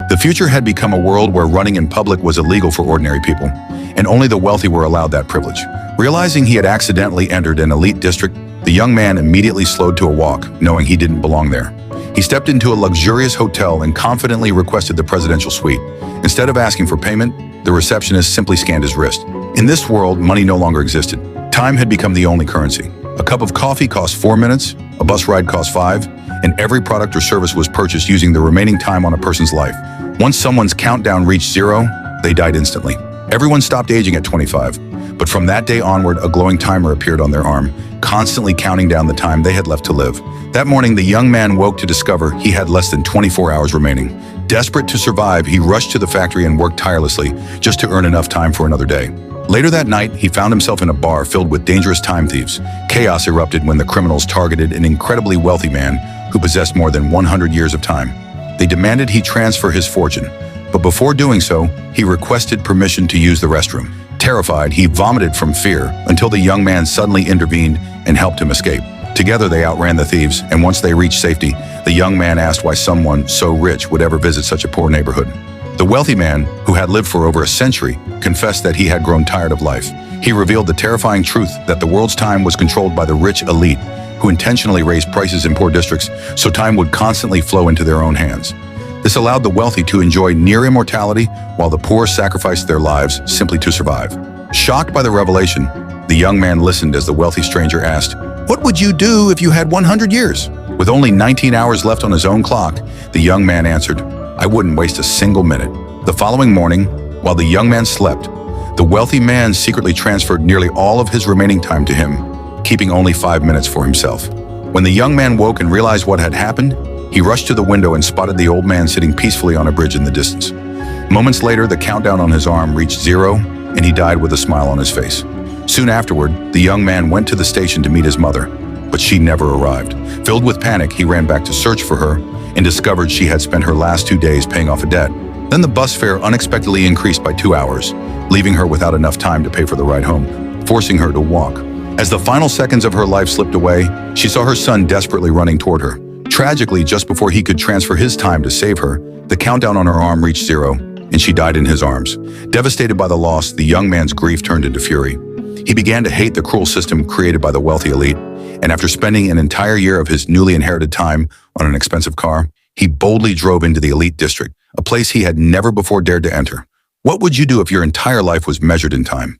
The future had become a world where running in public was illegal for ordinary people, and only the wealthy were allowed that privilege. Realizing he had accidentally entered an elite district, the young man immediately slowed to a walk, knowing he didn't belong there. He stepped into a luxurious hotel and confidently requested the presidential suite. Instead of asking for payment, the receptionist simply scanned his wrist. In this world, money no longer existed. Time had become the only currency. A cup of coffee cost 4 minutes, a bus ride cost 5, and every product or service was purchased using the remaining time on a person's life. Once someone's countdown reached 0, they died instantly. Everyone stopped aging at 25, but from that day onward, a glowing timer appeared on their arm, constantly counting down the time they had left to live. That morning, the young man woke to discover he had less than 24 hours remaining. Desperate to survive, he rushed to the factory and worked tirelessly just to earn enough time for another day. Later that night, he found himself in a bar filled with dangerous time thieves. Chaos erupted when the criminals targeted an incredibly wealthy man who possessed more than 100 years of time. They demanded he transfer his fortune, but before doing so, he requested permission to use the restroom. Terrified, he vomited from fear until the young man suddenly intervened and helped him escape. Together, they outran the thieves, and once they reached safety, the young man asked why someone so rich would ever visit such a poor neighborhood. The wealthy man, who had lived for over a century, confessed that he had grown tired of life. He revealed the terrifying truth that the world's time was controlled by the rich elite, who intentionally raised prices in poor districts so time would constantly flow into their own hands. This allowed the wealthy to enjoy near immortality while the poor sacrificed their lives simply to survive. Shocked by the revelation, the young man listened as the wealthy stranger asked, "What would you do if you had 100 years?" With only 19 hours left on his own clock, the young man answered, "I wouldn't waste a single minute." The following morning, while the young man slept, the wealthy man secretly transferred nearly all of his remaining time to him, keeping only 5 minutes for himself. When the young man woke and realized what had happened, he rushed to the window and spotted the old man sitting peacefully on a bridge in the distance. Moments later, the countdown on his arm reached 0, and he died with a smile on his face. Soon afterward, the young man went to the station to meet his mother, but she never arrived. Filled with panic, he ran back to search for her and discovered she had spent her last 2 days paying off a debt. Then the bus fare unexpectedly increased by 2 hours, leaving her without enough time to pay for the ride home, forcing her to walk. As the final seconds of her life slipped away, she saw her son desperately running toward her. Tragically, just before he could transfer his time to save her, the countdown on her arm reached 0, and she died in his arms. Devastated by the loss, the young man's grief turned into fury. He began to hate the cruel system created by the wealthy elite, and after spending an entire year of his newly inherited time on an expensive car, he boldly drove into the elite district, a place he had never before dared to enter. What would you do if your entire life was measured in time?